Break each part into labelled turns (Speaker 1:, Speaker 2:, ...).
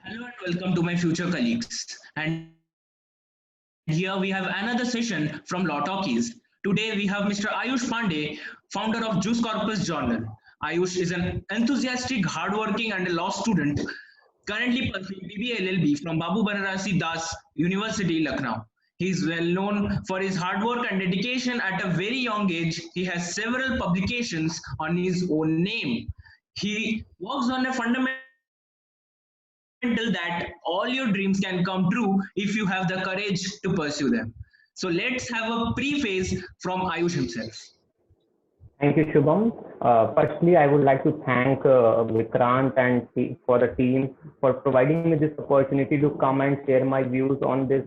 Speaker 1: Hello and welcome to my future colleagues. And here we have another session from Law Talkies. Today we have Mr. Ayush Pandey, founder of Juice Corpus Journal. Ayush is an enthusiastic, hardworking, and a law student currently pursuing BBA LLB from Babu Banarasi Das University, Lucknow. He is well known for his hard work and dedication at a very young age. He has several publications on his own name. He works on a fundamental that all your dreams can come true if you have the courage to pursue them. So let's have a preface from Ayush himself.
Speaker 2: Thank you, Shubham. Firstly, I would like to thank Vikrant and for the team for providing me this opportunity to come and share my views on this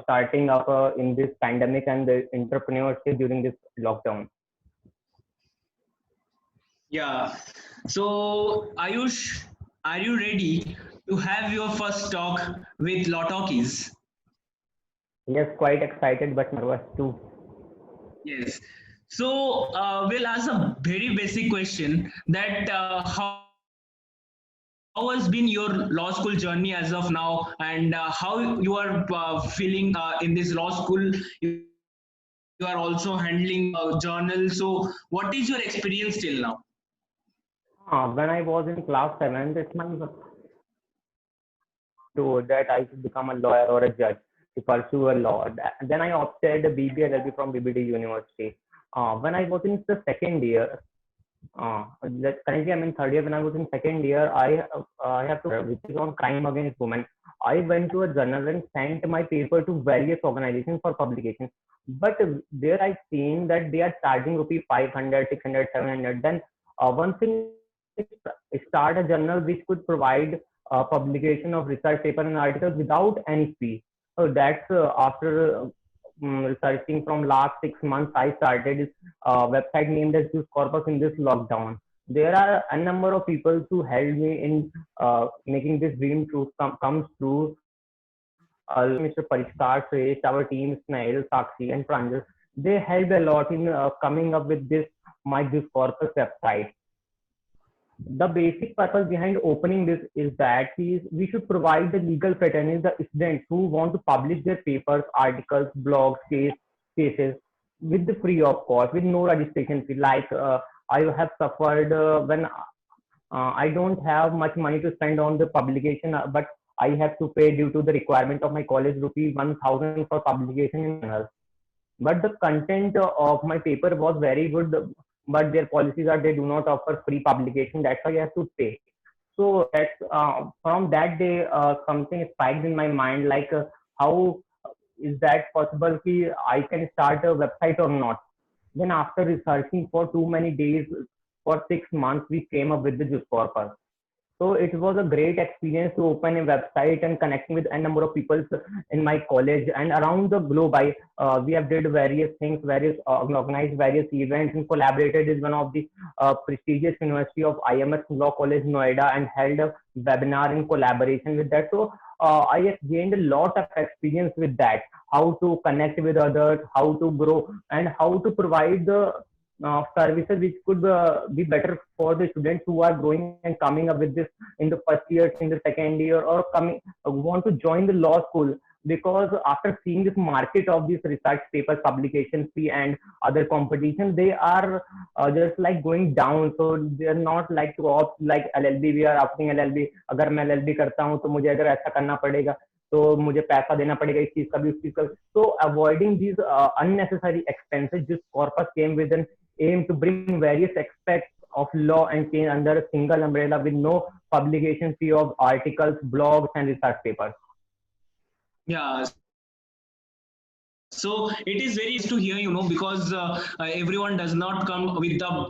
Speaker 2: starting up in this pandemic and the entrepreneurship during this lockdown.
Speaker 1: Yeah. So Ayush, are you ready to have your first talk with Law Talkies?
Speaker 2: Yes, quite excited but nervous too.
Speaker 1: Yes. So we'll ask a very basic question that how has been your law school journey as of now, and how you are feeling in this law school? You are also handling journal. So what is your experience till now?
Speaker 2: When I was in class 7, it's my to that I should become a lawyer or a judge to pursue a law. Then I opted the BBA LLB from BBD University. When I was in the second year, currently I'm in third year. When I was in second year, I have to which is on crime against women. I went to a journal and sent my paper to various organizations for publication. But there I seen that they are charging rupee 500, 600, 700. Then one thing is start a journal which could provide publication of research paper and articles without any fee. So that's after researching from last 6 months, I started a website named as Juice Corpus in this lockdown. There are a number of people who helped me in making this dream true comes true. Mr. Parishkar, Sresh, our team, Snail, Sakshi, and Pranjal, they helped a lot in coming up with this My Juice Corpus website. The basic purpose behind opening this is that we should provide the legal fraternity, the students who want to publish their papers, articles, blogs, cases with the free of cost, with no registration fee. Like I have suffered when I don't have much money to spend on the publication, but I have to pay due to the requirement of my college rupee 1000 for publication in journals. But the content of my paper was very good, but their policies are they do not offer free publication. That's why I have to pay. So that's from that day something spiked in my mind, like how is that possible ki I can start a website or not. Then after researching for too many days, for 6 months, we came up with the Juice Corpus. So it was a great experience to open a website and connecting with a number of people in my college and around the globe. We have did various things, various organized various events and collaborated with one of the prestigious university of IMS Law College Noida and held a webinar in collaboration with that. So I have gained a lot of experience with that, how to connect with others, how to grow, and how to provide the services which could be better for the students who are growing and coming up with this in the first year, in the second year, or coming want to join the law school. Because after seeing this market of these research papers, publication fee, and other competition, they are just like going down. So they are not like to opt like LLB. We are opting LLB. अगर मैं LLB करता हूँ तो मुझे अगर ऐसा करना पड़ेगा तो मुझे पैसा देना पड़ेगा इस चीज का भी उस चीज का. So avoiding these unnecessary expenses, this corpus came with an aim to bring various aspects of law and change under a single umbrella with no publication fee of articles, blogs, and research papers.
Speaker 1: Yeah, so it is very nice to hear, because everyone does not come with the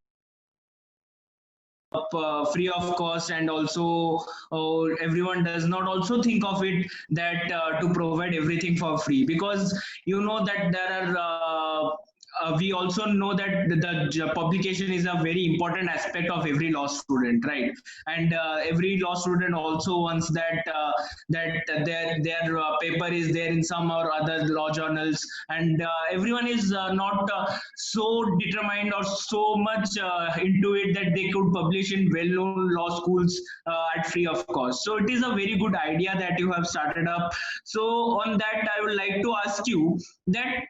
Speaker 1: free of cost, and also everyone does not also think of it that to provide everything for free, because you know that there are we also know that the publication is a very important aspect of every law student, right? And every law student also wants that their paper is there in some or other law journals, and everyone is not so determined or so much into it that they could publish in well-known law schools at free of cost. So it is a very good idea that you have started up. So on that, I would like to ask you that.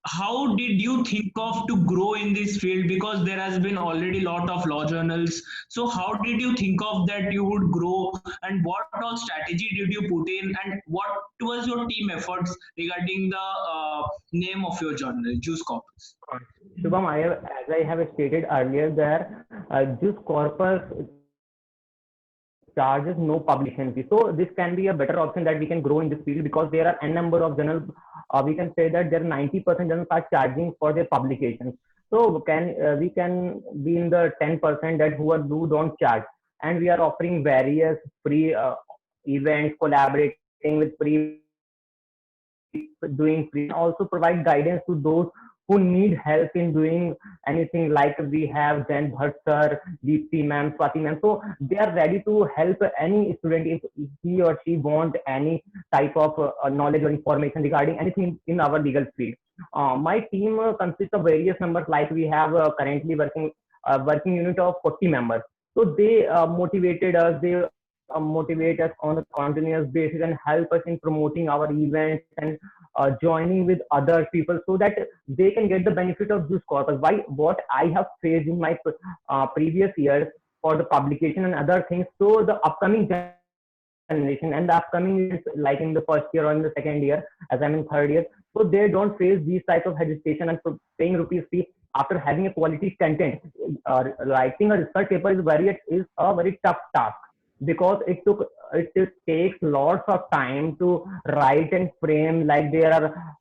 Speaker 1: How did you think of to grow in this field, because there has been already a lot of law journals? So how did you think of that you would grow, and what all strategy did you put in, and what was your team efforts regarding the name of your journal, Juice Corpus?
Speaker 2: Shubham, as I have stated earlier, there Juice Corpus charges no publication fee. So this can be a better option that we can grow in this field, because there are n number of journals. We can say that there are 90% journals are charging for their publications. So we can be in the 10% that who don't charge, and we are offering various free events, collaborating with free, doing free, also provide guidance to those who need help in doing anything. Like we have Jen Bhatt sir, Deepti ma'am, Swati ma'am. So they are ready to help any student if he or she want any type of knowledge or information regarding anything in our legal field. My team consists of various members. Like we have currently working unit of 40 members. So they motivated us. They motivate us on a continuous basis and help us in promoting our events and joining with other people, so that they can get the benefit of this corpus. Why? What I have faced in my previous years for the publication and other things. So the upcoming generation and the upcoming years, like in the first year or in the second year, as I'm in third year, so they don't face these type of hesitation and paying rupees fee after having a quality content. Writing a research paper is a very tough task, because it takes lots of time to write and frame. Like there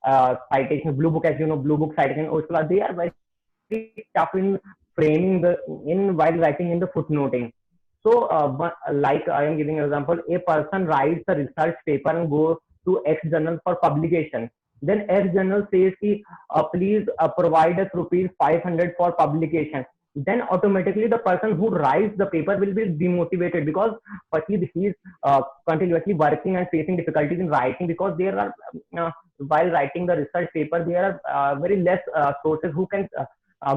Speaker 2: are citations, blue book, as you know, blue book citation, also they are very tough in framing the in while writing in the footnoting. So like I am giving an example, a person writes a research paper and goes to X journal for publication. Then X journal says, please provide us rupees 500 for publication. Then automatically the person who writes the paper will be demotivated, because firstly he is continuously working and facing difficulties in writing, because there are while writing the research paper there are very less sources who can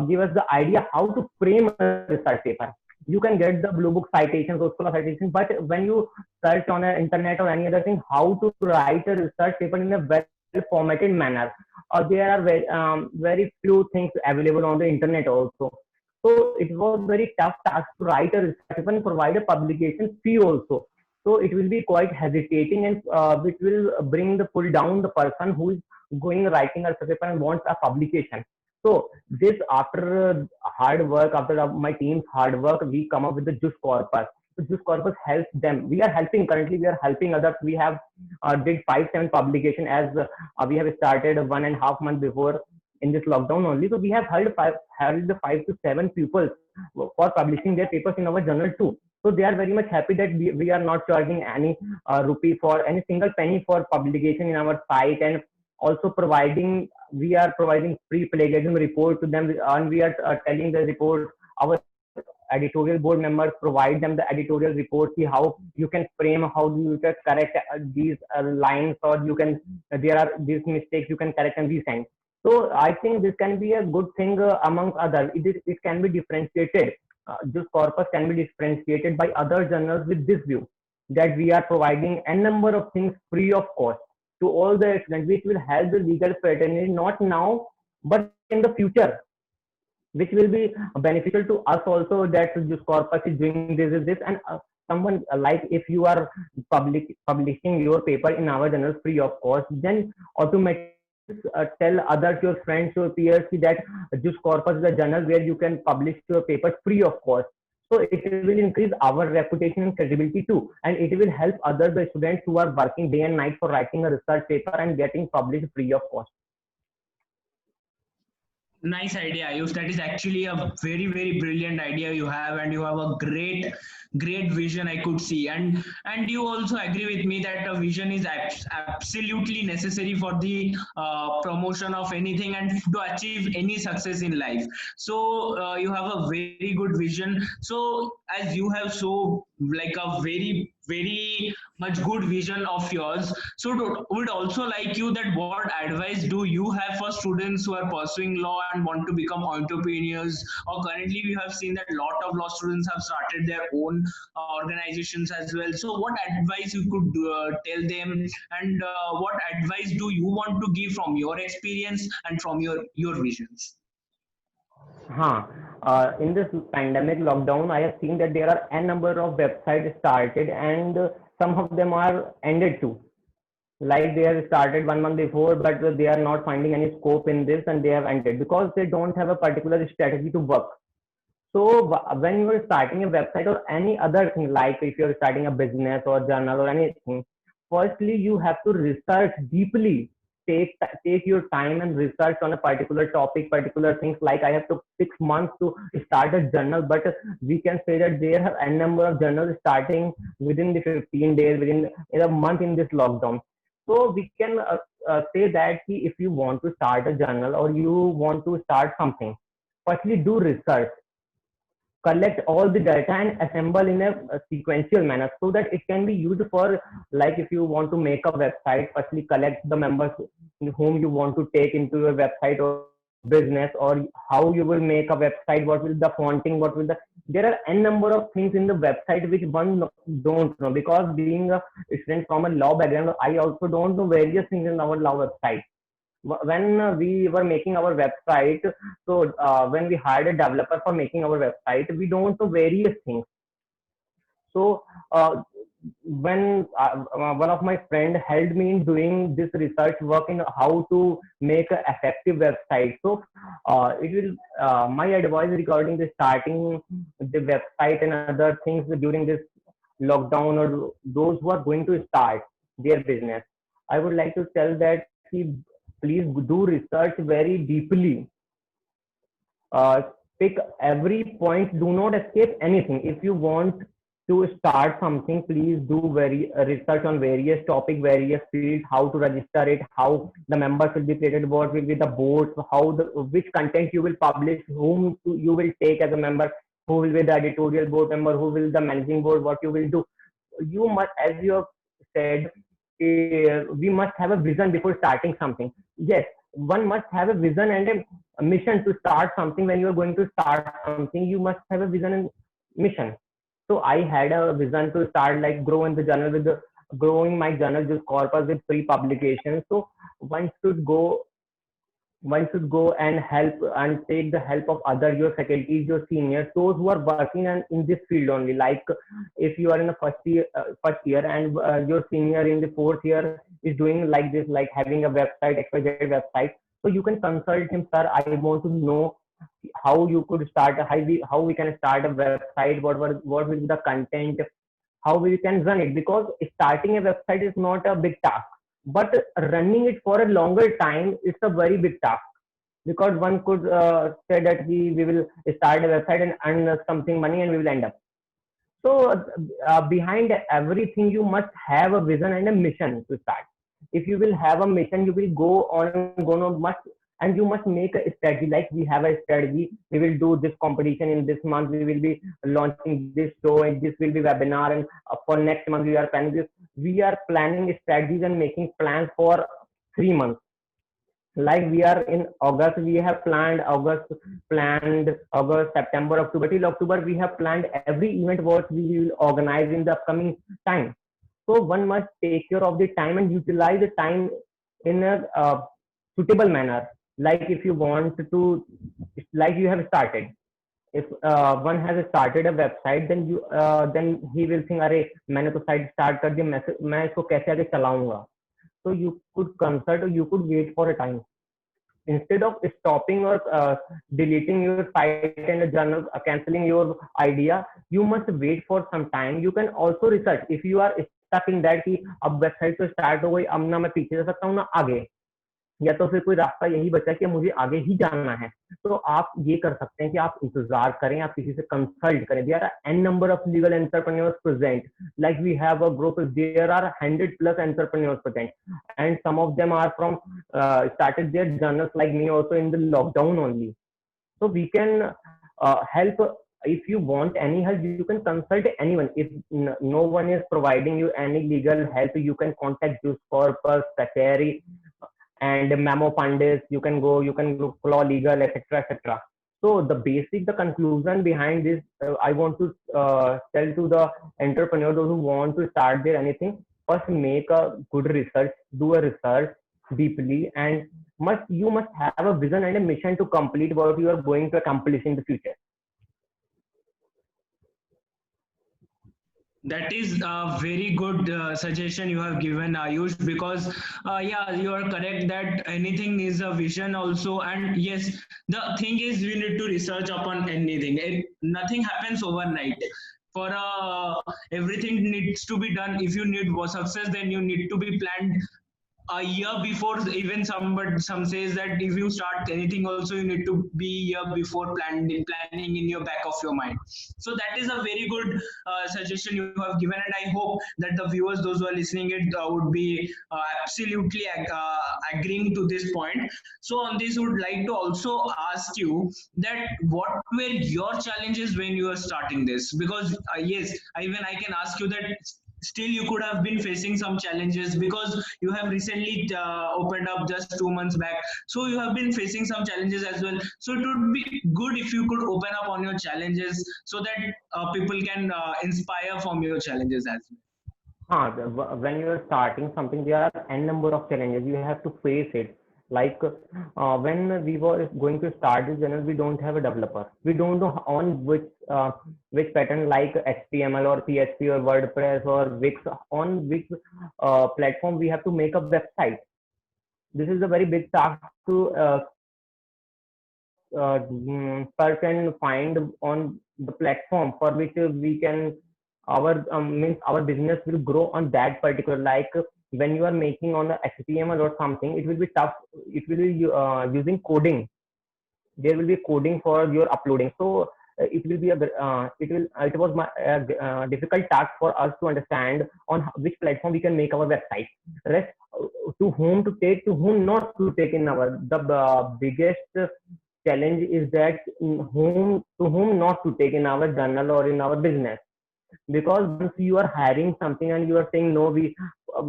Speaker 2: give us the idea how to frame a research paper. You can get the blue book citations or school citations, but when you search on the internet or any other thing how to write a research paper in a well formatted manner, there are very few things available on the internet also. So it was very tough task to write a research paper and provide a publication fee also. So it will be quite hesitating, and which will bring the pull down the person who is going writing a research paper and wants a publication. So this, after hard work, after my team's hard work, we come up with the Juice Corpus. So Juice Corpus helps them. We are helping currently. We are helping others. We have did 5-7 publication, as we have started 1.5 months before in this lockdown only. So we have held 5 to 7 people for publishing their papers in our journal too. So they are very much happy that we are not charging any rupee for any single penny for publication in our site, and also we are providing free plagiarism report to them, and we are telling the report. Our editorial board members provide them the editorial report, see how you can frame, how you can correct these lines, or you can there are these mistakes you can correct and resend. So I think this can be a good thing amongst others. It can be differentiated. This corpus can be differentiated by other journals with this view, that we are providing a number of things free of cost to all the students, which will help the legal fraternity not now but in the future, which will be beneficial to us also, that this corpus is doing this and someone like, if you are publishing your paper in our journal free of cost, then automatically tell others, your friends, your peers, that Juice Corpus is a journal where you can publish your papers free of cost. So it will increase our reputation and credibility too, and it will help other the students who are working day and night for writing a research paper and getting published free of cost.
Speaker 1: Nice idea, Ayush. That is actually a very, very brilliant idea you have, and you have a great, great vision. I could see, and you also agree with me that a vision is absolutely necessary for the promotion of anything and to achieve any success in life. So you have a very good vision. So as you have so like a very, very much good vision of yours. So would also like you that what advice do you have for students who are pursuing law and want to become entrepreneurs? Or currently we have seen that a lot of law students have started their own organizations as well. So what advice you could tell them, and what advice do you want to give from your experience and from your visions?
Speaker 2: Huh. In this pandemic lockdown, I have seen that there are n number of websites started, and some of them are ended too. Like they have started 1 month before, but they are not finding any scope in this, and they have ended because they don't have a particular strategy to work. So when you are starting a website or any other thing, like if you're starting a business or journal or anything, firstly you have to research deeply. Take your time and research on a particular topic, particular things. Like I have took 6 months to start a journal, but we can say that there are a number of journals starting within the 15 days, within a month in this lockdown. So we can say that if you want to start a journal or you want to start something, firstly do research, collect all the data and assemble in a sequential manner so that it can be used for, like if you want to make a website, firstly collect the members whom you want to take into your website or business, or how you will make a website, what will the fonting, what will the, there are n number of things in the website which one don't know, because being a student from a law background, I also don't know various things in our law website. When we were making our website, so when we hired a developer for making our website, we don't know various things. So uh, when one of my friend helped me in doing this research work in how to make an effective website. So it will my advice regarding the starting the website and other things during this lockdown, or those who are going to start their business, I would like to tell that please do research very deeply. uh, Pick every point, do not escape anything. If you want to start something, please do very research on various topic, various fields, how to register it, how the members will be created, what will be the board, how the which content you will publish, whom you will take as a member, who will be the editorial board member, who will the managing board, what you will do. You must, as you have said, we must have a vision before starting something. Yes, one must have a vision and a mission to start something. When you are going to start something, you must have a vision and mission. So I had a vision to start like grow in the journal with the growing my journal just corpus with free publications. So one should go one should go and help and take the help of other your faculties, your seniors, those who are working in this field only. Like if you are in the first year and your senior in the fourth year is doing like this, like having a website, XYZ website, so you can consult him, sir. I want to know how you could start, how we can start a website, what will be the content, how we can run it, because starting a website is not a big task, but running it for a longer time, it's a very big task. Because one could say that we will start a website and earn something money and we will end up. So behind everything, you must have a vision and a mission to start. If you will have a mission, you will go on and go on must, and you must make a strategy. Like we have a strategy, we will do this competition in this month. We will be launching this show, and this will be webinar. And for next month, we are planning this. We are planning strategies and making plans for 3 months. Like we are in August, we have planned August, September, October. Till October we have planned every event what we will organize in the upcoming time. So one must take care of the time and utilize the time in a suitable manner. Like if you want to, like you have started, if one has started a website, then he will think, अरे मैंने तो site start कर दी, मैं इसको कैसे आगे चलाऊंगा. So you could consult or you could wait for a time. Instead of stopping or deleting your site and a journal, canceling your idea, you must wait for some time. You can also research. If you are stuck in that कि अब website तो start हो गई, अब ना मैं पीछे जा सकता हूँ ना आगे, या तो फिर कोई रास्ता यही बचा कि मुझे आगे ही जाना है, तो आप ये कर सकते हैं कि आप इंतजार करें, आप किसी से कंसल्ट करें. There are an number of legal entrepreneurs present, like we have a group, there are 100 plus entrepreneurs present, and some of them are from started their journals like me also in the lockdown only. So we can help. If you want any help, you can consult anyone. If no one is providing you any legal help, you can contact Juice Corpus, Sakari, and Memo Pandis. You can go, you can look law legal, etc., etc. So the basic, the conclusion behind this, I want to tell to the entrepreneur, those who want to start their anything, first make a good research, do a research deeply, and you must have a vision and a mission to complete what you are going to accomplish in the future.
Speaker 1: That is a very good suggestion you have given, Ayush, because yeah, you are correct that anything is a vision also. And yes, the thing is we need to research upon anything. Nothing happens overnight. For everything needs to be done. If you need success, then you need to be planned a year before. Even some says that if you start anything also you need to be a year before planning in your back of your mind. So that is a very good suggestion you have given, and I hope that the viewers, those who are listening it, would be absolutely agreeing to this point. So on this, would like to also ask you that what were your challenges when you were starting this, because yes, even I can ask you that still you could have been facing some challenges because you have recently opened up just 2 months back, so you have been facing some challenges as well. So it would be good if you could open up on your challenges so that people can inspire from your challenges as well.
Speaker 2: When you are starting something, there are n number of challenges you have to face it. Like when we were going to start this channel, we don't have a developer. We don't know on which pattern like HTML or PHP or WordPress or Wix, on which platform we have to make a website. This is a very big task to search and find on the platform for which we can our means our business will grow on that particular. Like when you are making on the HTML or something, it will be tough. It will be using coding. There will be coding for your uploading. So it will be a it was my difficult task for us to understand on which platform we can make our website. Rest to whom to take, to whom not to take in our the biggest challenge is that whom to whom not to take in our journal or in our business. Because once you are hiring something and you are saying no, we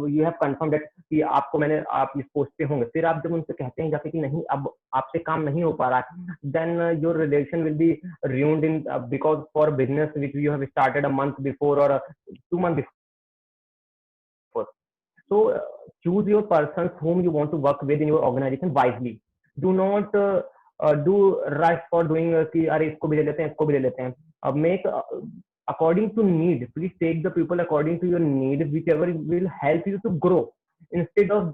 Speaker 2: you have confirmed that कि आपको मैंने आप इस post पे होंगे, फिर आप जब उनसे कहते हैं जाके कि नहीं अब आपसे काम नहीं हो पा रहा है, then your relation will be ruined in because for business which you have started a month before or 2 months before. So choose your persons whom you want to work with in your organization wisely. Do not do rush for doing कि अरे इसको भी ले लेते हैं, इसको भी ले लेते हैं. Make according to need. Please take the people according to your need, whichever will help you to grow instead of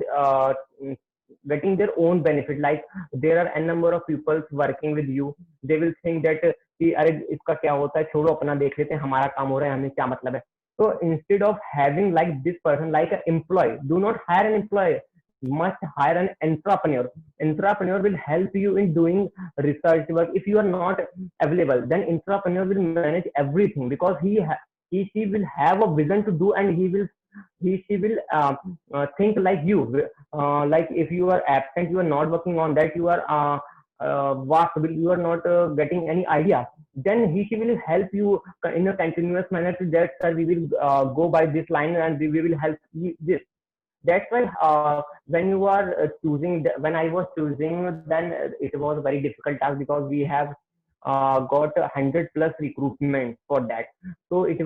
Speaker 2: getting their own benefit. Like there are n number of people working with you, they will think that कि अरे इसका क्या होता है, छोड़ो अपना देख लेते हैं, हमारा काम हो रहा है, हमें क्या मतलब है. So instead of having like this person like an employee, do not hire an employee. You must hire an entrepreneur. Entrepreneur will help you in doing research work. If you are not available, then entrepreneur will manage everything because he she will have a vision to do, and she will think like you. Like if you are absent, you are not working on that, you are you are not getting any idea, then she will help you in a continuous manner to that, sir, we will go by this line and we will help you this. That's why when you are choosing, when I was choosing, then it was a very difficult task because we have got 100 plus recruitment for that. So it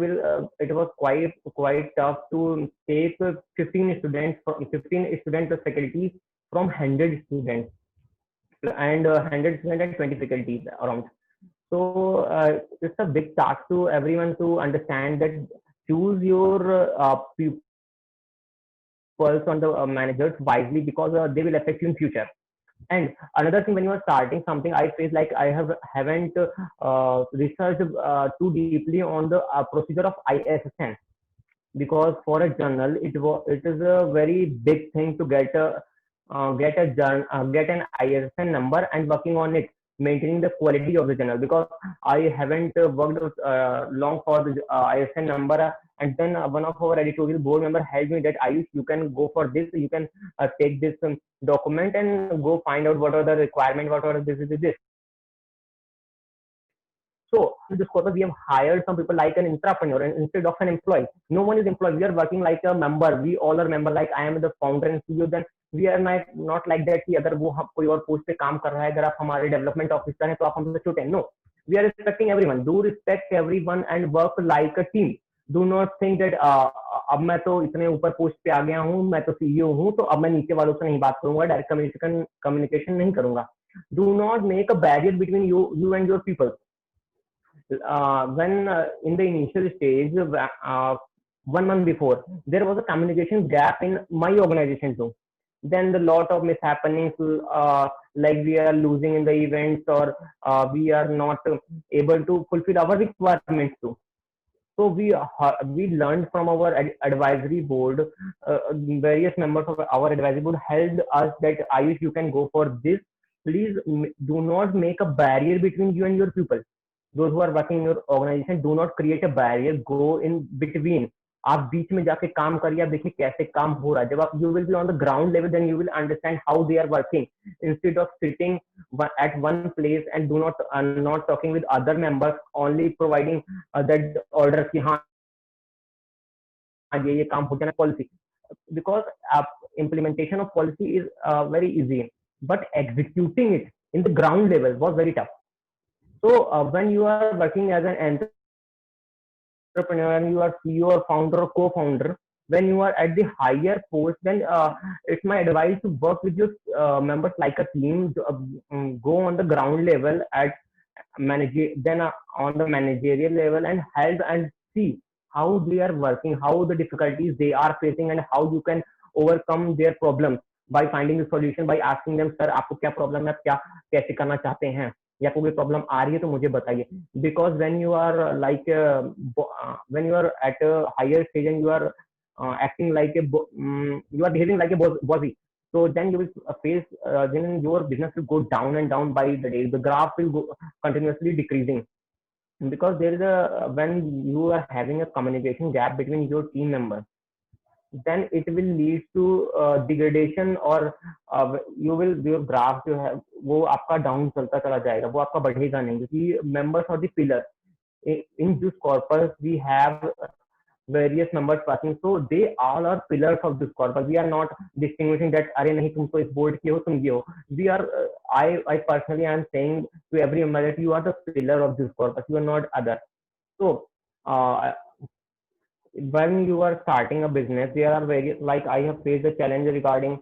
Speaker 2: was quite tough to take 15 students from 15 student faculties from 100 students, and 100 students and 20 faculties around. So it's a big task to everyone to understand that choose your pupils on the managers wisely because they will affect you in future. And another thing, when you are starting something, I feel like I haven't researched too deeply on the procedure of ISSN, because for a journal it is a very big thing to get get an ISN number and working on it, maintaining the quality of the journal, because I haven't worked long for the ISN number. And then one of our editorial board member helped me that Ayush, you can go for this, you can take this document and go find out what are the requirement, what are this. So in this quarter, we have hired some people like an entrepreneur and instead of an employee. No one is employed. We are working like a member. We all are member. Like I am the founder and CEO. Then we are not like that कि अगर वो हम कोई और post पे काम कर रहा है, अगर आप हमारे डेवलपमेंट ऑफिसर हैं तो आप हमसे छोटे हैं. No, we are respecting everyone. Do respect everyone and work like a team. Do not think that अब मैं तो इतने ऊपर पोस्ट पे आ गया हूँ, मैं तो सीईओ हूँ, तो अब मैं नीचे वालों से नहीं बात करूंगा, डायरेक्ट कम्युनिकेशन नहीं करूंगा. Do not make a barrier between you and your people. When in the initial stage, 1 month before, there was a communication gap in my organization too. Then the lot of mishappenings, like we are losing in the events, or we are not able to fulfill our requirements too. So we learned from our advisory board. Various members of our advisory board helped us that Ayush, you can go for this. Please do not make a barrier between you and your people. Those who are working in your organization, do not create a barrier, go in between. आप बीच में जाके काम करिए, आप देखिए कैसे काम हो रहा है. जब आप you will be on the ground level, then you will understand how they are working, instead of sitting at one place and do not talking with other members, only providing that orders कि हाँ ये काम हो जाना policy. Because implementation of policy is very easy, but executing it in the ground level was very tough. So when you are working as an entrepreneur and you are CEO or founder or co-founder, when you are at the higher post, then it's my advice to work with your members like a team, go on the ground level at then on the managerial level and help and see how they are working, how the difficulties they are facing, and how you can overcome their problems by finding the solution, by asking them, sir आपको क्या problem है, आप क्या कैसे करना चाहते हैं, या कोई प्रॉब्लम आ रही है तो मुझे बताइए. Because when you are like when you are at a higher stage and you are acting like a you are behaving like a bossy, so then you will face then your business will go down and down by the day. The graph will go continuously decreasing, because there is a when you are having a communication gap between your team members, then it will lead to degradation, or your graph जो है वो आपका down चलता चला जाएगा, वो आपका बढ़ेगा नहीं, क्योंकि members are the pillar. In Juice Corpus we have various members working, so they all are pillars of Juice Corpus. We are not distinguishing that अरे नहीं तुम तो इस बोर्ड के हो, तुम ये हो. We are I personally am saying to every member that you are the pillar of Juice Corpus, you are not other. So when you are starting a business, there are various, like I have faced a challenge regarding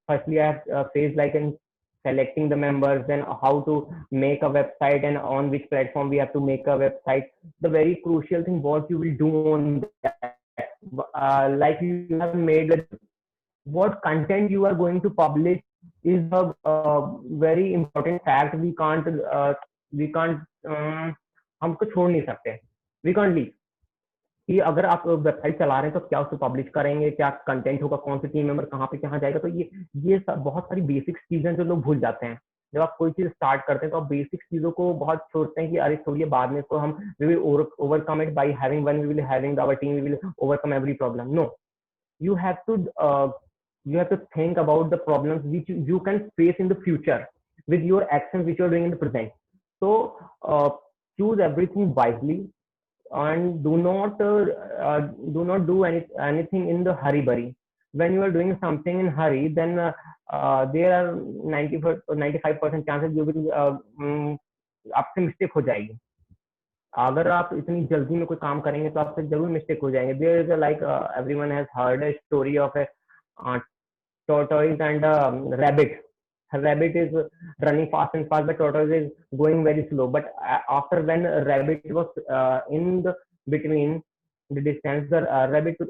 Speaker 2: firstly I have faced like in selecting the members, then how to make a website and on which platform we have to make a website. The very crucial thing what you will do on that, like you have made what content you are going to publish is a very important fact. We can't हम उसको छोड़ नहीं सकते. We can't leave कि अगर आप website चला रहे हैं तो क्या उसको पब्लिश करेंगे, क्या कंटेंट होगा, कौन सी टीम मेंबर कहाँ पे कहाँ जाएगा. तो ये सब बहुत सारी बेसिक चीजें जो लोग भूल जाते हैं. जब आप कोई चीज स्टार्ट करते हैं तो आप बेसिक चीजों को बहुत सोचते हैं कि अरे छोड़िए बाद में इसको हम we will overcome it by having one we will having our team we will overcome every problem. No, you have to think about the problems which you can face in the future with your actions which you are doing in the present. So choose everything wisely and do not do anything in the hurry burry. When you are doing something in hurry, then there are 95% chances you will आपसे mistake हो जाएगी. अगर आप इतनी जल्दी में कोई काम करेंगे तो आपसे जरूर मिस्टेक हो जाएंगे. There is like everyone has heard a story of a tortoise and a rabbit. A rabbit is running fast and fast, but tortoise is going very slow. But after when a rabbit was in the between the distance, the rabbit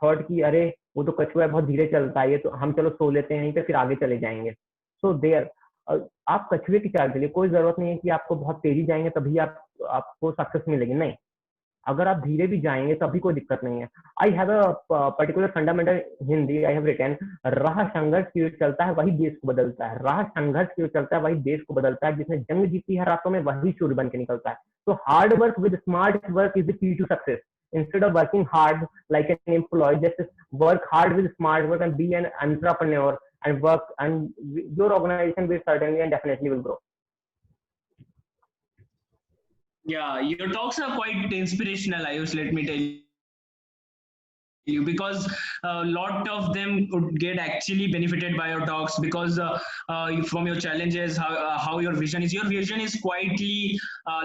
Speaker 2: thought कि अरे वो तो कछुआ है, बहुत धीरे चलता है, ये तो हम चलो सो लेते हैं यहीं पे फिर आगे चले जाएंगे. सो देयर आप कछुए की चाल चलिए, कोई जरूरत नहीं है कि आपको बहुत तेजी जाएंगे तभी आपको सक्सेस मिलेगी. नहीं, अगर आप धीरे भी जाएंगे तभी कोई दिक्कत नहीं है. I have a particular fundamental Hindi I have written, राह संघर्ष की ओर चलता है वही देश को बदलता है, राह संघर्ष की ओर चलता है वही देश को बदलता है, जिसने जंग जीती है रातों में वही शूर बन के निकलता है. तो hard work with smart work is the key to success. Instead of working hard like an employee, just work hard with smart work and be an entrepreneur and work, and your organization will certainly and definitely will grow.
Speaker 1: Yeah, your talks are quite inspirational, Ayush. Let me tell you, because a lot of them would get actually benefited by your talks, because from your challenges, how your vision is. Your vision is quietly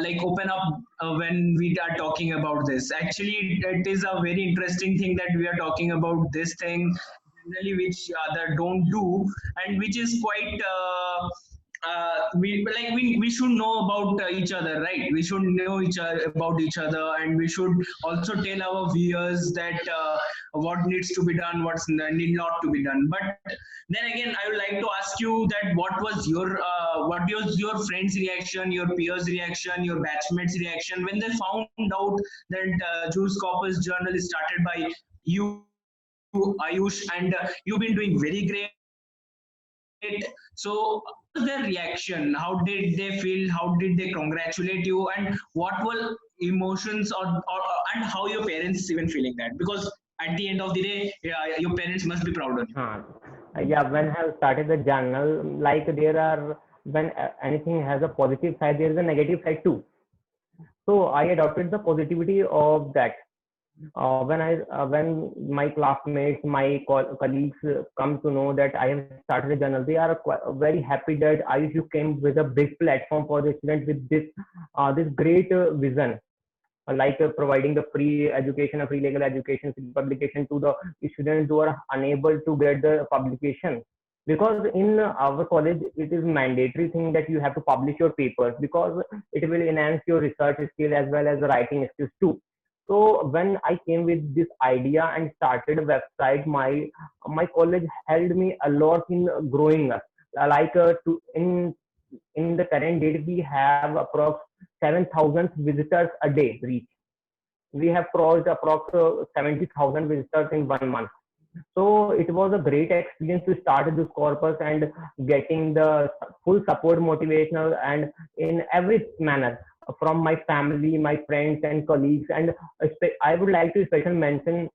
Speaker 1: like open up when we are talking about this. Actually, it is a very interesting thing that we are talking about this thing generally, which other don't do, and which is quite. We should know about each other, right? We should know each other about each other, and we should also tell our viewers that what needs to be done, what's need not to be done. But then again, I would like to ask you that what was your friends reaction, your peers reaction, your batchmates reaction when they found out that Juice Corpus Journal is started by you, Ayush, and you've been doing very great. So what was their reaction? How did they feel? How did they congratulate you? And what were emotions, or and how your parents even feeling that? Because at the end of the day, yeah, your parents must be proud of you.
Speaker 2: Yeah, when I have started the journal, like there are, when anything has a positive side, there is a negative side too. So I adopted the positivity of that. When my classmates, my colleagues come to know that I have started a journal, they are very happy that I came with a big platform for the students with this great vision, like providing the free education, a free legal education, free publication to the students who are unable to get the publication. Because in our college, it is mandatory thing that you have to publish your papers, because it will enhance your research skill as well as the writing skills too. So when I came with this idea and started a website, my college helped me a lot in growing up. Like in the current date, we have approx 7,000 visitors a day reach. We have crossed approx 70,000 visitors in 1 month. So it was a great experience to start this corpus and getting the full support, motivational, and in every manner from my family, my friends, and colleagues. And I would like to especially mention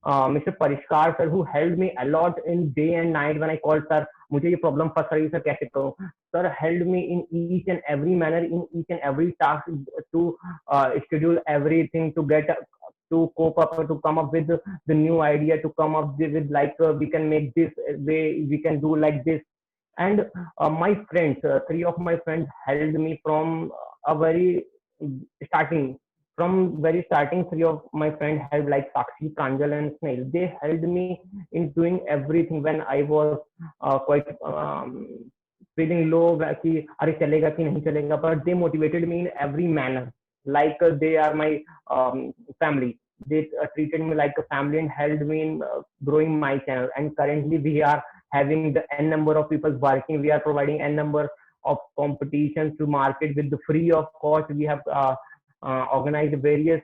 Speaker 2: Mr. Parishkar sir, who helped me a lot in day and night when I called sir, मुझे ये problem फंस रही है sir कैसे करूँ. Sir helped me in each and every manner, in each and every task to schedule everything, to get to cope up, to come up with the new idea, to come up with like we can make this way, we can do like this. And my friends, three of my friends helped me from a very starting. From very starting, three of my friends helped, like Sakshi, Pranjal, and Snail. They helped me in doing everything when I was quite feeling low कि अरे चलेगा कि नहीं चलेगा, but they motivated me in every manner. Like they are my family. They treated me like a family and helped me in growing my channel. And currently we are having the n number of people working. We are providing n number of competitions to market with the free of cost. We have organized various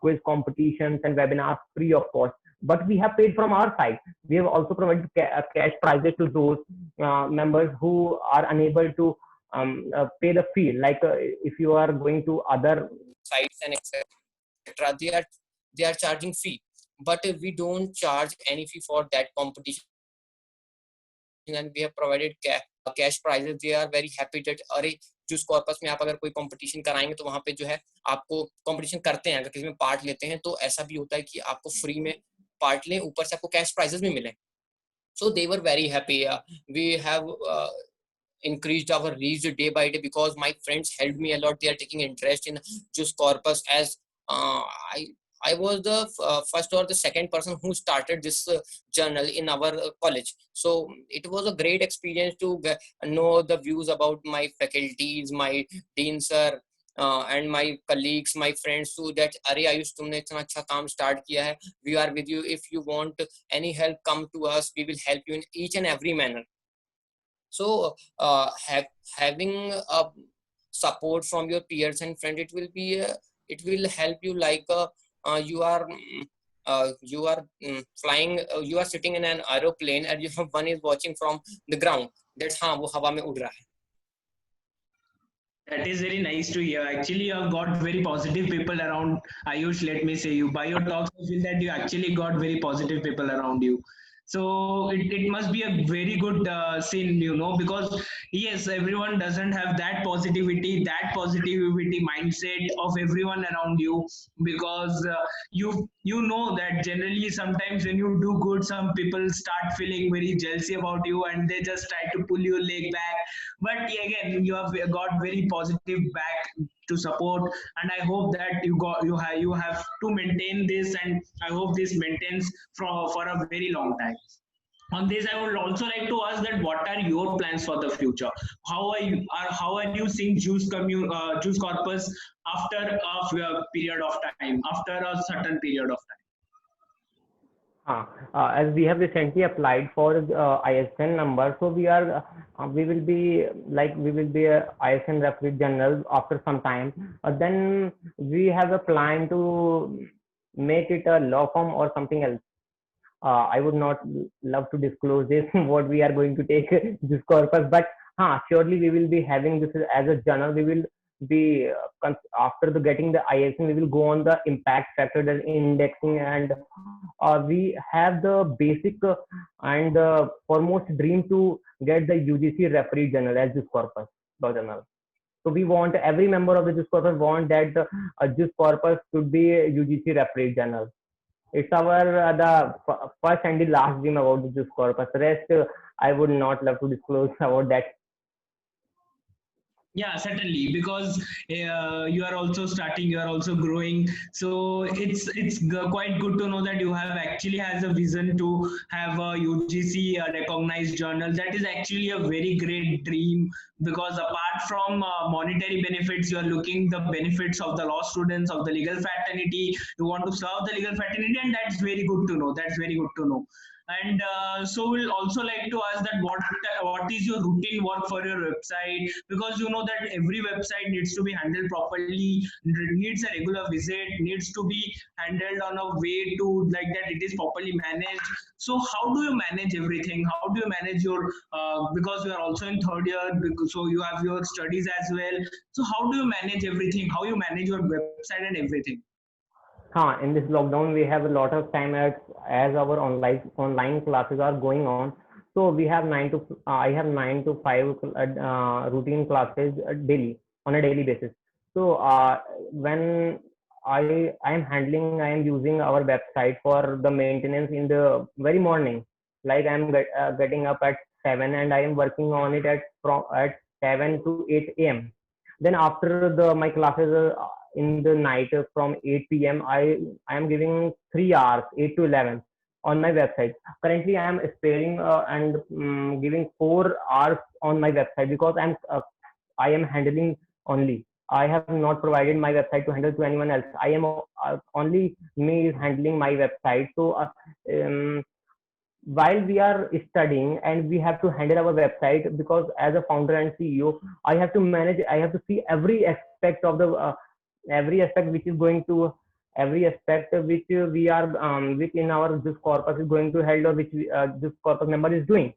Speaker 2: quiz competitions and webinars free of cost. But we have paid from our side. We have also provided cash prizes to those members who are unable to pay the fee. Like if you are going to other sites and etc., they are charging fee, but we don't charge any fee for that competition. And we have provided cash prizes. They are very happy that अरे juice corpus में आप अगर कोई competition कराएंगे तो वहां पे जो है आपको कंपटीशन करते हैं, अगर किसी में पार्ट लेते हैं तो ऐसा भी होता है कि आपको फ्री में पार्ट लें, ऊपर से आपको कैश प्राइजेस भी मिले. So they were very happy. We have increased our reach day by day because my friends helped me a lot. They are taking interest in Juice Corpus, as I was the first or the second person who started this journal in our college. So it was a great experience to know the views about my faculties, my dean sir, and my colleagues, my friends too, that अरे आयुष तुमने इतना अच्छा काम start किया है, we are with you. If you want any help, come to us. We will help you in each and every manner. So having a support from your peers and friends, it will be
Speaker 3: it will help you like you are flying, you are sitting in an aeroplane and you have one is watching from the ground, that's हाँ वो हवा में उड़ रहा है.
Speaker 1: That is very nice to hear. Actually, you have got very positive people around. Ayush, let me say you by your talks, I feel that you actually got very positive people around you. So it must be a very good scene, because yes, everyone doesn't have that positivity mindset of everyone around you, because you know that generally sometimes when you do good, some people start feeling very jealousy about you and they just try to pull your leg back. But again, you have got very positive back to support, and I hope that you have to maintain this, and I hope this maintains for a very long time. On this, I would also like to ask that what are your plans for the future? How are you seeing Juice Corpus after a period of time, after a certain period of time?
Speaker 2: As we have recently applied for ISN number, so we will be a ISN referee general after some time. Then we have a plan to make it a law firm or something else. I would not love to disclose this what we are going to take this corpus, but surely we will be having this as a journal. We will be after getting the ISN, we will go on the impact factor, the indexing, and we have the basic and the foremost dream to get the UGC referee journal as this corpus law journal. So we want every member of the JUS corpus want that the JUS corpus should be a UGC referee journal. It's our the first and the last dream about the JUS corpus. Rest, I would not love to disclose about that.
Speaker 1: Yeah, certainly, because you are also starting, you are also growing. So it's quite good to know that you have actually has a vision to have a UGC recognized journal. That is actually a very great dream, because apart from monetary benefits, you are looking the benefits of the law students of the legal fraternity. You want to serve the legal fraternity, and that's very good to know. That's very good to know. And so we'll also like to ask that what is your routine work for your website, because you know that every website needs to be handled properly, needs a regular visit, needs to be handled on a way to like that it is properly managed. So how do you manage everything? How do you manage your because you are also in third year, so you have your studies as well. So how do you manage everything? How you manage your website and everything?
Speaker 2: In this lockdown, we have a lot of time as our online classes are going on. So we have I have 9 to 5 routine classes daily on a daily basis. So when I am using our website for the maintenance in the very morning. Like getting up at 7 and I am working on it at 7 to 8 a.m. Then after my classes in the night from 8 p.m. I am giving 3 hours, 8 to 11 on my website. Currently, I am sparing and giving 4 hours on my website because I am handling only. I have not provided my website to handle to anyone else. I am only me is handling my website. So um, while we are studying and we have to handle our website, because as a founder and CEO, I have to manage. I have to see every aspect of the every aspect which is going to every aspect which we are which in our this corpus is going to held, or which this corpus member is doing.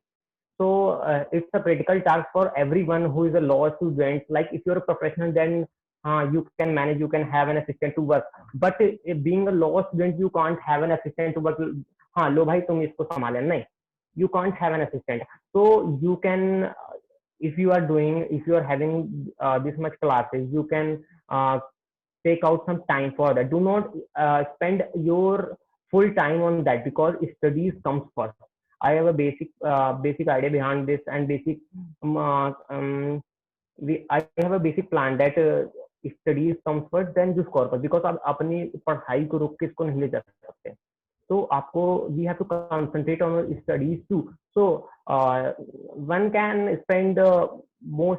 Speaker 2: So it's a critical task for everyone who is a law student. Like if you're a professional, then you can manage, you can have an assistant to work. But being a law student, you can't have an assistant to work. हाँ लो भाई तुम इसको संभाले नहीं, you can't have an assistant. So you can if you are having this much classes, you can take out some time for that. Do not spend your full time on that, because studies comes first. I have a basic idea behind this, and I have a basic plan that studies comes first, then just corpus, because आप अपनी पढ़ाई को रोक के इसको नहीं ले जा सकते. So आपको we have to concentrate on studies too. So one can spend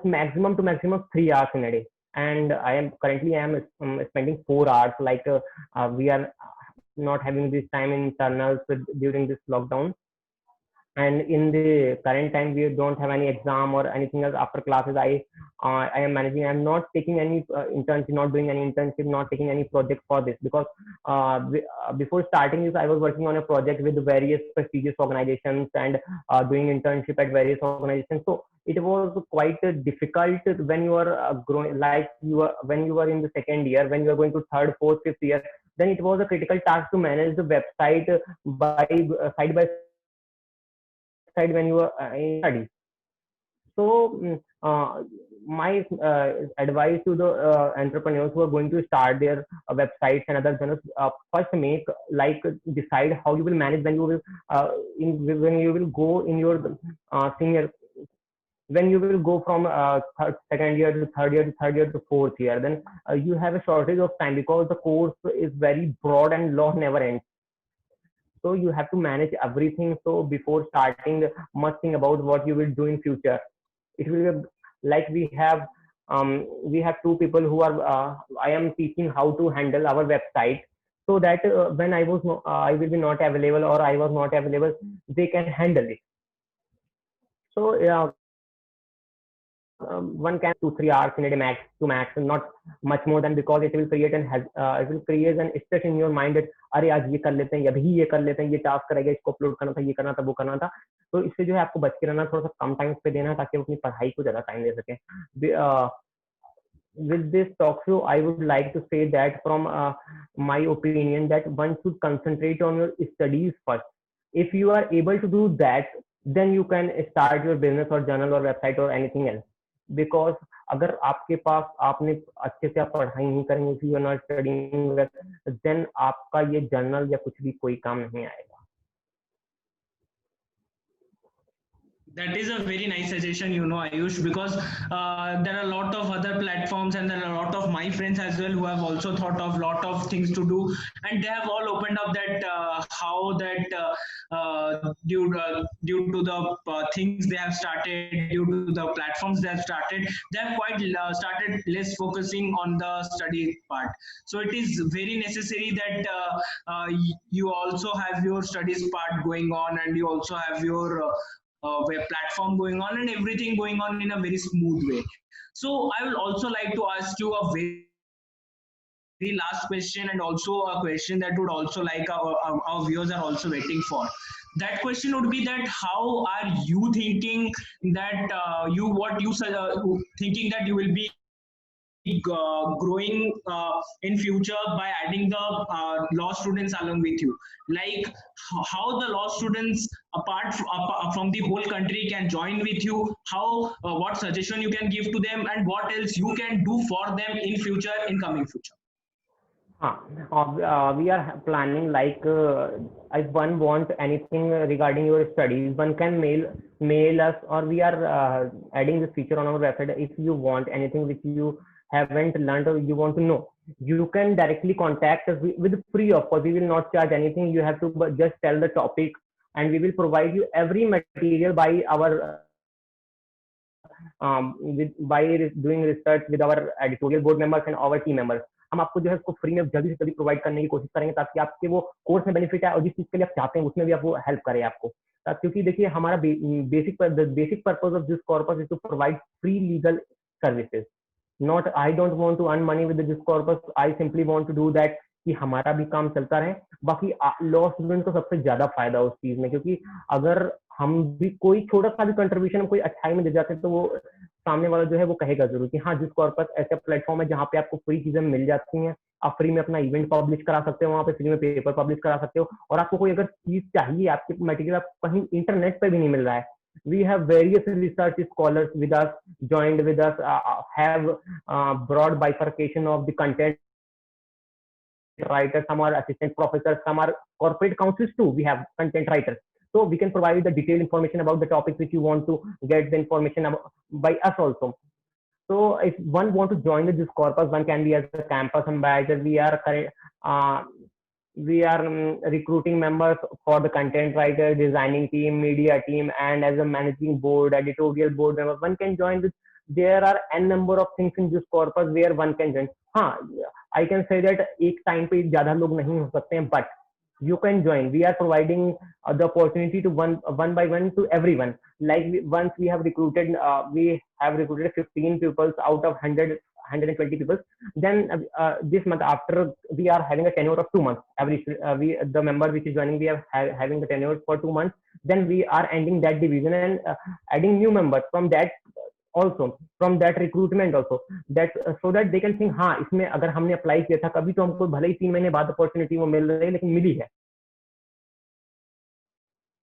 Speaker 2: maximum to maximum 3 hours in a day, and I am spending 4 hours. Like we are not having this time in internals during this lockdown. And in the current time, we don't have any exam or anything else after classes. I am managing. I'm not taking any internship, not doing any internship, not taking any project for this, because before starting this, I was working on a project with various prestigious organizations and doing internship at various organizations. So it was quite difficult when you are growing, like when you were in the second year, when you are going to third, fourth, fifth year. Then it was a critical task to manage the website by side by side when you were in study. So my advice to the entrepreneurs who are going to start their websites and other channels, first make, like, decide how you will manage when you will when you will go in your senior, when you will go from second year to third year to third year to fourth year. Then you have a shortage of time because the course is very broad and law never ends. So you have to manage everything. So before starting, must think about what you will do in future. It will be like we have two people who are I am teaching how to handle our website, so that when I will be not available, or I was not available, they can handle it. So one can 2 3 hours in a day max to max, and not much more than, because it will create it will create an stress in your mind that अरे आज ये कर लेते हैं, अभी ये कर लेते हैं, ये टास्क रहेगा, इसको अपलोड करना था, ये करना था, वो करना था. तो इससे जो है आपको बच के रहना, थोड़ा सा कम टाइम पे देना, ताकि आप अपनी पढ़ाई को ज्यादा टाइम दे सकें. With this talk show, I would like to say that from my opinion, that one should concentrate on your studies first. If you are able to do that, then you can start your business or journal or website or anything else. Because अगर आपके पास आपने अच्छे से आप पढ़ाई नहीं करेंगे, if you are not studying well, then आपका ये जर्नल या कुछ भी कोई काम नहीं आएगा.
Speaker 1: That is a very nice suggestion, Ayush, because there are a lot of other platforms, and there are a lot of my friends as well who have also thought of lot of things to do, and they have all opened up that how that due to the things they have started, due to the platforms they have started, they have quite started less focusing on the study part. So it is very necessary that you also have your studies part going on, and you also have your web platform going on, and everything going on in a very smooth way. So I will also like to ask you a very last question, and also a question that would also like our viewers are also waiting for. That question would be that how are you thinking that thinking that you will be growing in future by adding the law students along with you, like how the law students from the whole country can join with you, how what suggestion you can give to them, and what else you can do for them in future, in coming future.
Speaker 2: We are planning, like, if one wants anything regarding your studies, one can mail us, or we are adding this feature on our website. If you want anything which you haven't learned or you want to know, you can directly contact us with free of cost. We will not charge anything. You have to just tell the topic, and we will provide you every material by our by doing research with our editorial board members and our team members. हम आपको जो है उसको free में जल्दी से जल्दी provide करने की कोशिश करेंगे, ताकि आपके वो कोर्स में बेनिफिट है, और जिस चीज के लिए आप चाहते हैं उसमें भी आप वो हेल्प करें आपको. क्योंकि देखिए, हमारा basic purpose of this corpus is to provide free legal services. Not, I don't want to earn money with this corpus, I simply want to do that, कि हमारा भी काम चलता रहे. बाकी लॉ स्टूडेंट को सबसे ज्यादा फायदा उस चीज में, क्योंकि अगर हम भी कोई छोटा सा भी कंट्रीब्यूशन हम कोई अच्छाई में दे जाते हैं, तो वो सामने वाला जो है वो कहेगा जरूर कि हाँ, जिस कॉर्पस ऐसा प्लेटफॉर्म है जहाँ पे आपको फ्री चीजें मिल जाती हैं, आप फ्री में अपना इवेंट पब्लिश करा सकते हो, वहाँ पे फ्री में पेपर पब्लिश करा सकते हो, और आपको कोई अगर चीज चाहिए, आपके मटेरियल आपको कहीं इंटरनेट पे भी नहीं मिल रहा है. We have various research scholars with us, joined with us, have broad bifurcation of the content writers. Some are assistant professors, some are corporate counsels too. We have content writers. So we can provide the detailed information about the topic which you want to get the information about by us also. So if one want to join this corpus, one can be as a campus ambassador. We are recruiting members for the content writer, designing team, media team, and as a managing board, editorial board member, one can join with. There are n number of things in this corpus where one can join. हाँ, I can say that एक time पे ज़्यादा लोग नहीं हो सकते हैं, but you can join. We are providing the opportunity to one by one to everyone. Like once we have recruited 15 pupils out of 120 people. Then this month, after we are having a tenure of 2 months, the member which is joining, we are having the tenure for 2 months. Then we are ending that division and adding new members from that, also from that recruitment also, that so that they can think, हाँ इसमें अगर हमने apply किया था कभी, तो हमको भले ही 3 महीने बाद अपॉर्चुनिटी वो मिल रही है, लेकिन मिली है.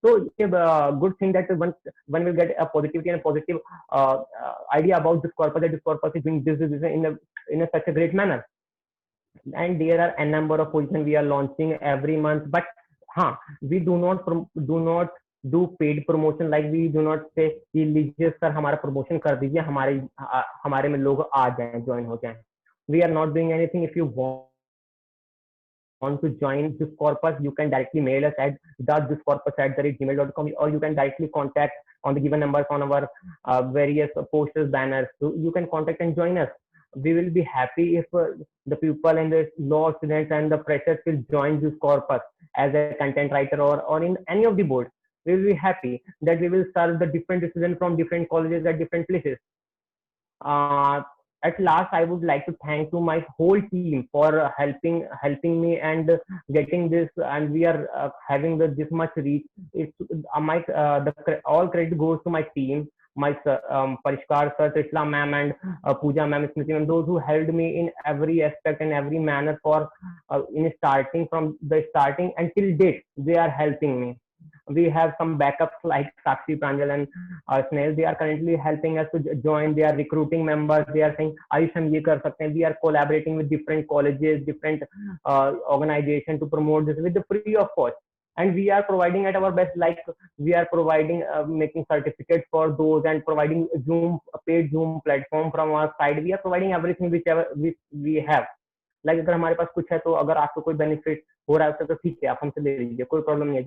Speaker 2: So it's a good thing that one will get a positivity and a positive idea about this corpus, that this corpus is doing this in a such a great manner. And there are a number of positions we are launching every month. But we do not do paid promotion. Like we do not say कि लीजिए sir हमारा promotion कर दीजिए, हमारे में लोग आ जाएं, join हो जाएं. We are not doing anything. If you want to join this corpus, you can directly mail us at thiscorpus@gmail.com, or you can directly contact on the given numbers on our various posters, banners. So you can contact and join us. We will be happy if the people and the law students and the freshers will join this corpus as a content writer or in any of the boards. We will be happy that we will serve the different students from different colleges at different places. At last, I would like to thank to my whole team for helping me and getting this, and we are having this much reach. It's all credit goes to my team, my Parishkar sir, Trishla ma'am, and Pooja ma'am, Smriti ma'am, those who helped me in every aspect and every manner for in starting, from the starting until date. They are helping me. We have some backups like Sakshi, Pranjal, and Snail. They are currently helping us to join. They are recruiting members. They are saying, Ayush, hum ye kar sakte hain. We are collaborating with different colleges, different organizations to promote this with the free of cost. And we are providing at our best, like we are providing, making certificates for those, and providing paid Zoom platform from our side. We are providing everything whichever we have. Like अगर हमारे पास कुछ है, तो अगर आपको कोई benefit हो रहा है तो ठीक है, आप हमसे ले लीजिए, कोई प्रॉब्लम नहीं है.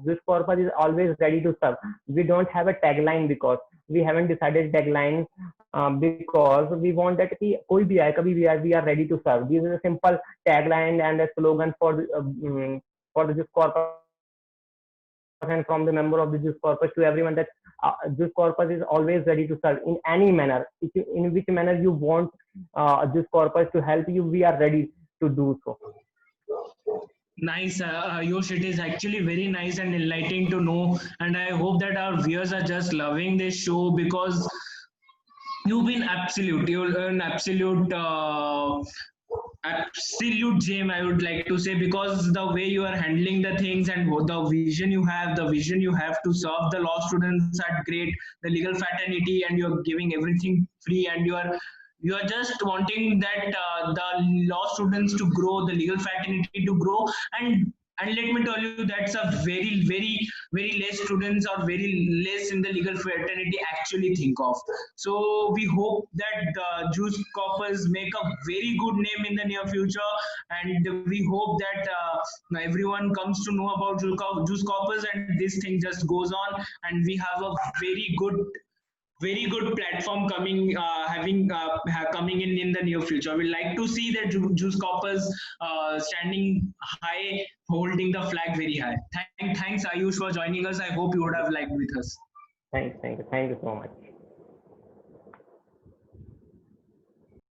Speaker 2: This corpus is always ready to serve. We don't have a tagline because we haven't decided tagline because we want that कि कोई भी आए, कभी भी आए, we are ready to serve. This is a simple tagline and a slogan for this corpus, and from the member of the JUICE corpus to everyone, that JUICE corpus is always ready to serve in any manner. In which manner you want JUICE corpus to help you, we are ready to do so.
Speaker 1: Nice, Yosh. It is actually very nice and enlightening to know, and I hope that our viewers are just loving this show, because you've been absolute. You're an absolute gem, I would like to say, because the way you are handling the things and the vision you have to serve the law students at great, the legal fraternity, and you're giving everything free, and you are just wanting that the law students to grow, the legal fraternity to grow, and let me tell you, that's a very less students or very less in the legal fraternity actually think of. So we hope that the JUICE corpus make a very good name in the near future, and we hope that everyone comes to know about JUICE corpus, and this thing just goes on, and we have a very good platform coming coming in the near future. We like to see that JUICE corpus standing high, holding the flag very high. Thanks Ayush for joining us. I hope you would have liked with us.
Speaker 2: Thank you so much.